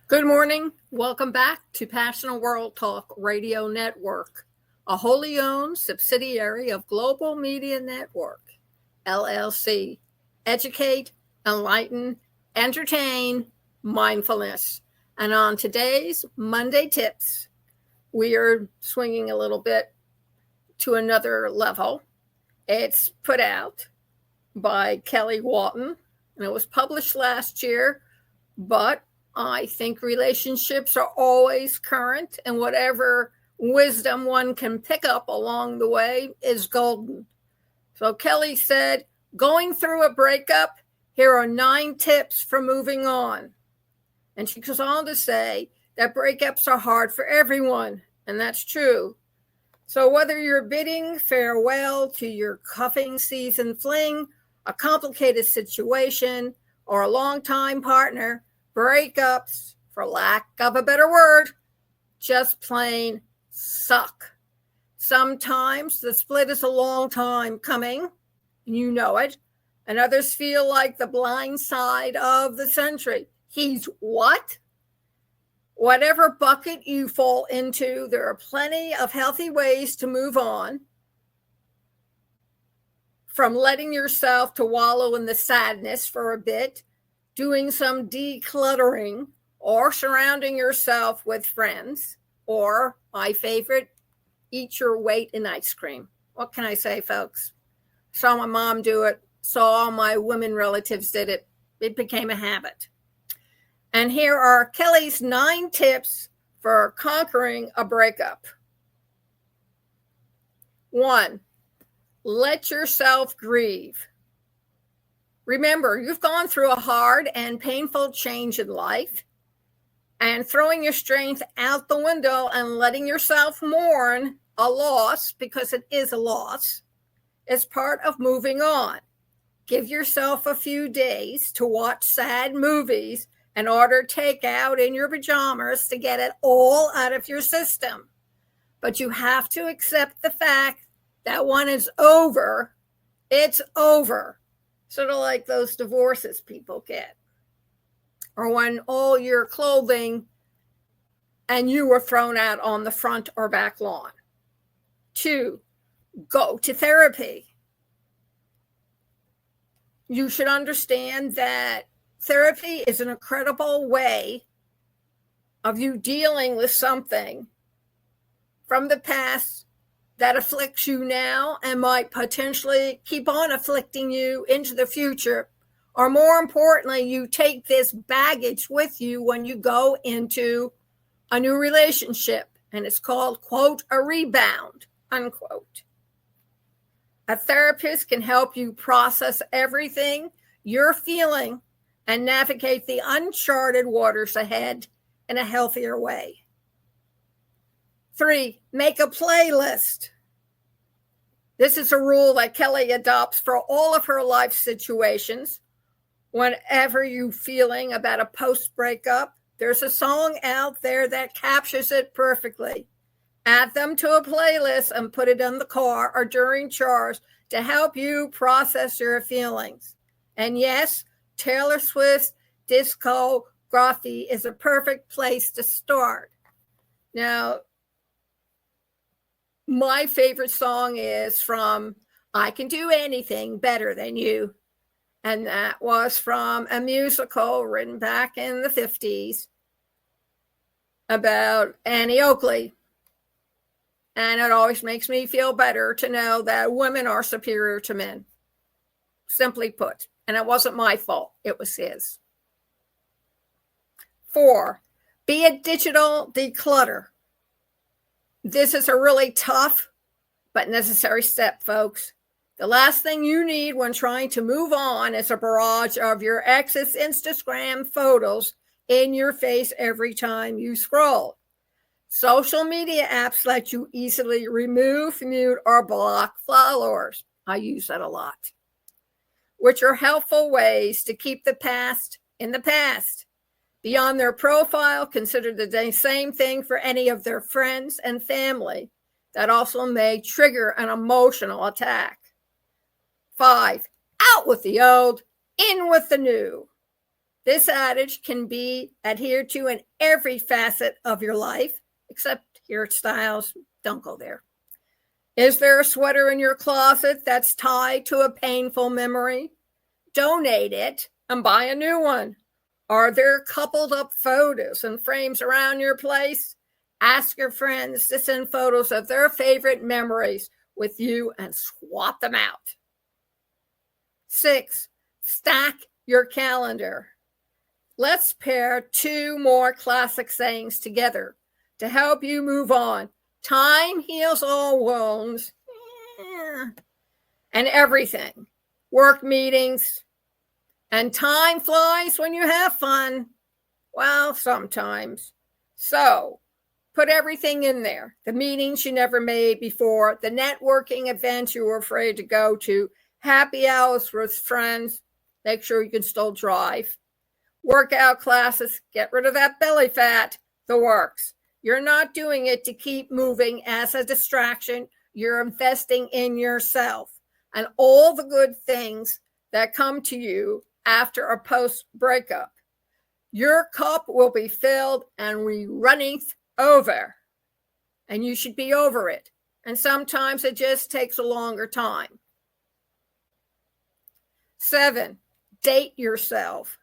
Good morning. Welcome back to Passionate World Talk Radio Network, a wholly owned subsidiary of Global Media Network, LLC. Educate, enlighten, entertain, mindfulness. And on today's Monday Tips, we are swinging a little bit to another level. It's put out by Kellie Walton, and it was published last year, but I think relationships are always current, and whatever wisdom one can pick up along the way is golden. So Kellie said, going through a breakup, here are 9 tips for moving on. And she goes on to say that breakups are hard for everyone, and that's true. So whether you're bidding farewell to your cuffing season fling, a complicated situation, or a longtime partner, breakups, for lack of a better word, just plain suck. Sometimes the split is a long time coming, and you know it, and others feel like the blind side of the century. He's what? Whatever bucket you fall into, there are plenty of healthy ways to move on from letting yourself to wallow in the sadness for a bit, doing some decluttering, or surrounding yourself with friends, or my favorite, eat your weight in ice cream. What can I say, folks? Saw my mom do it, saw all my women relatives did it. It became a habit. And here are Kellie's 9 tips for conquering a breakup. 1, let yourself grieve. Remember, you've gone through a hard and painful change in life, and throwing your strength out the window and letting yourself mourn a loss, because it is a loss, is part of moving on. Give yourself a few days to watch sad movies and order takeout in your pajamas to get it all out of your system. But you have to accept the fact that when it's over, it's over. Sort of like those divorces people get. Or when all your clothing and you were thrown out on the front or back lawn. 2, go to therapy. You should understand that therapy is an incredible way of you dealing with something from the past that afflicts you now and might potentially keep on afflicting you into the future. Or more importantly, you take this baggage with you when you go into a new relationship, and it's called, quote, a rebound, unquote. A therapist can help you process everything you're feeling and navigate the uncharted waters ahead in a healthier way. 3, make a playlist. This is a rule that Kellie adopts for all of her life situations. Whenever you're feeling about a post-breakup, there's a song out there that captures it perfectly. Add them to a playlist and put it in the car or during chores to help you process your feelings. And yes, Taylor Swift's discography is a perfect place to start. Now, my favorite song is from I Can Do Anything Better Than You. And that was from a musical written back in the 50s about Annie Oakley. And it always makes me feel better to know that women are superior to men, simply put. And it wasn't my fault. It was his. 4, be a digital declutter. This is a really tough but necessary step, folks. The last thing you need when trying to move on is a barrage of your ex's Instagram photos in your face every time you scroll. Social media apps let you easily remove, mute, or block followers. I use that a lot. Which are helpful ways to keep the past in the past. Beyond their profile, consider the same thing for any of their friends and family that also may trigger an emotional attack. 5, out with the old, in with the new. This adage can be adhered to in every facet of your life, except hairstyles. Don't go there. Is there a sweater in your closet that's tied to a painful memory? Donate it and buy a new one. Are there coupled up photos and frames around your place? Ask your friends to send photos of their favorite memories with you and swap them out. 6, stack your calendar. Let's pair 2 more classic sayings together to help you move on. Time heals all wounds and everything. Work meetings. And time flies when you have fun. Well, sometimes. So, put everything in there. The meetings you never made before, the networking events you were afraid to go to, happy hours with friends. Make sure you can still drive. Workout classes, get rid of that belly fat, the works. You're not doing it to keep moving as a distraction. You're investing in yourself and all the good things that come to you after a post-breakup. Your cup will be filled and running over, and you should be over it. And sometimes it just takes a longer time. 7, date yourself.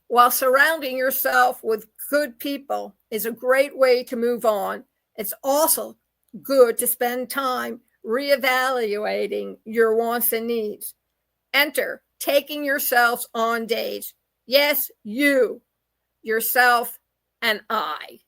While surrounding yourself with good people is a great way to move on, it's also good to spend time reevaluating your wants and needs. Enter taking yourselves on dates. Yes, you, yourself, and I.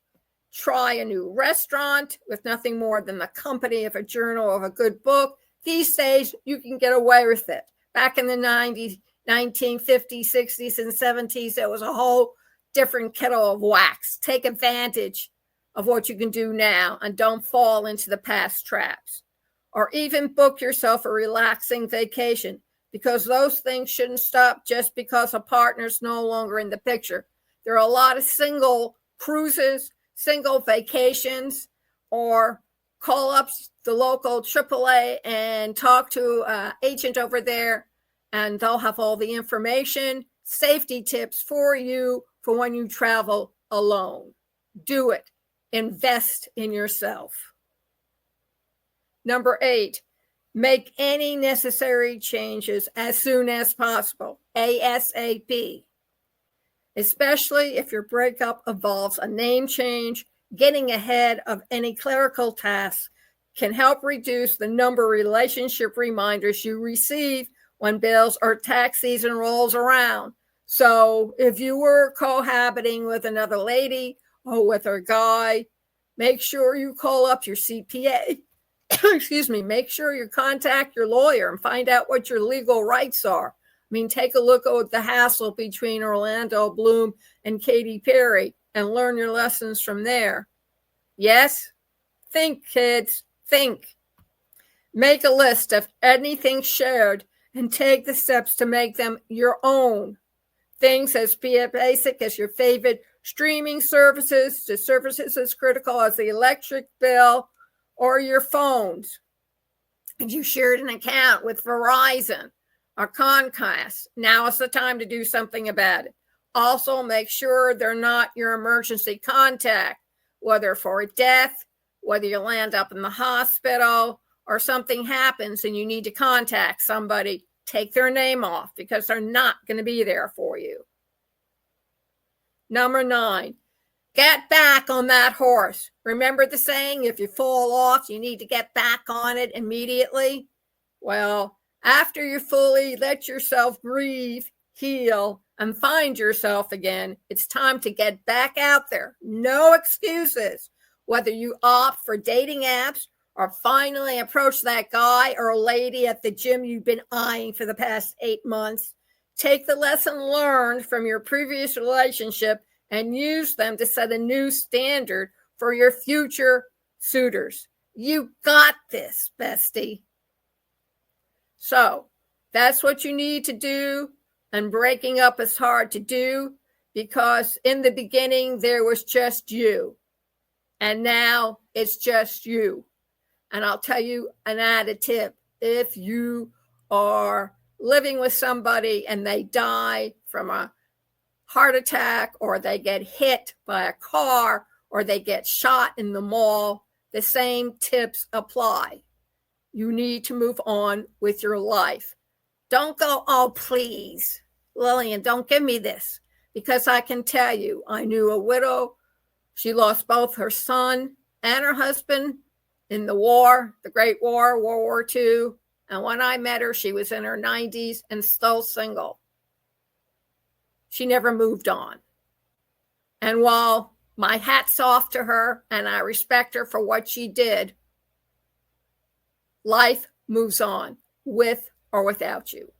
Try a new restaurant with nothing more than the company of a journal of a good book. These days, you can get away with it. Back in the 90s, 1950s, 60s, and 70s, there was a whole different kettle of wax. Take advantage of what you can do now and don't fall into the past traps. Or even book yourself a relaxing vacation, because those things shouldn't stop just because a partner's no longer in the picture. There are a lot of single cruises, single vacations, or call up the local AAA and talk to an agent over there, and they'll have all the information, safety tips for you for when you travel alone. Do it. Invest in yourself. Number 8, make any necessary changes as soon as possible, ASAP. Especially if your breakup involves a name change, getting ahead of any clerical tasks can help reduce the number of relationship reminders you receive when bills or tax season rolls around. So if you were cohabiting with another lady or with a guy, make sure you call up your CPA. Excuse me, make sure you contact your lawyer and find out what your legal rights are. I mean, take a look at the hassle between Orlando Bloom and Katy Perry and learn your lessons from there. Yes? Think, kids, think. Make a list of anything shared and take the steps to make them your own. Things as basic as your favorite streaming services to services as critical as the electric bill or your phones. And you shared an account with Verizon or Comcast. Now is the time to do something about it. Also, make sure they're not your emergency contact, whether for a death, whether you land up in the hospital, or something happens and you need to contact somebody. Take their name off because they're not going to be there for you. Number 9, get back on that horse. Remember the saying, if you fall off, you need to get back on it immediately? Well, after you fully let yourself grieve, heal, and find yourself again, it's time to get back out there. No excuses. Whether you opt for dating apps or finally approach that guy or lady at the gym you've been eyeing for the past 8 months, take the lesson learned from your previous relationship and use them to set a new standard for your future suitors. You got this, bestie. So that's what you need to do. And breaking up is hard to do because in the beginning there was just you. And now it's just you. And I'll tell you an added tip. If you are living with somebody and they die from a heart attack, or they get hit by a car, or they get shot in the mall, the same tips apply. You need to move on with your life. Don't go, oh, please, Lillian, don't give me this. Because I can tell you, I knew a widow. She lost both her son and her husband in the war, the Great War, World War II. And when I met her, she was in her 90s and still single. She never moved on. And while my hat's off to her and I respect her for what she did, life moves on with or without you.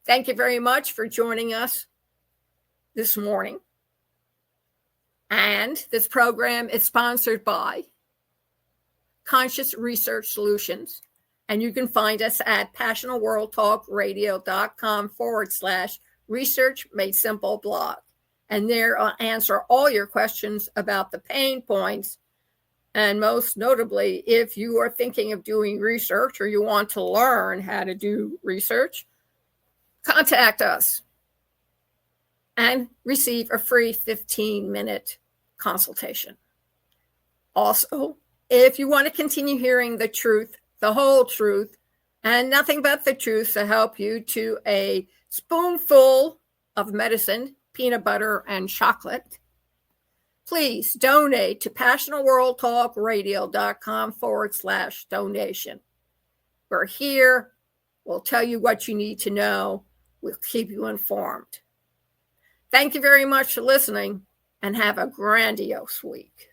Thank you very much for joining us this morning. And this program is sponsored by Conscious Research Solutions. And you can find us at passionalworldtalkradio.com/research made simple blog. And there I'll answer all your questions about the pain points. And most notably, if you are thinking of doing research or you want to learn how to do research, contact us and receive a free 15-minute consultation. Also, if you want to continue hearing the truth, the whole truth, and nothing but the truth to help you to a spoonful of medicine, peanut butter, and chocolate, please donate to passionalworldtalkradio.com/donation. We're here. We'll tell you what you need to know. We'll keep you informed. Thank you very much for listening, and have a grandiose week.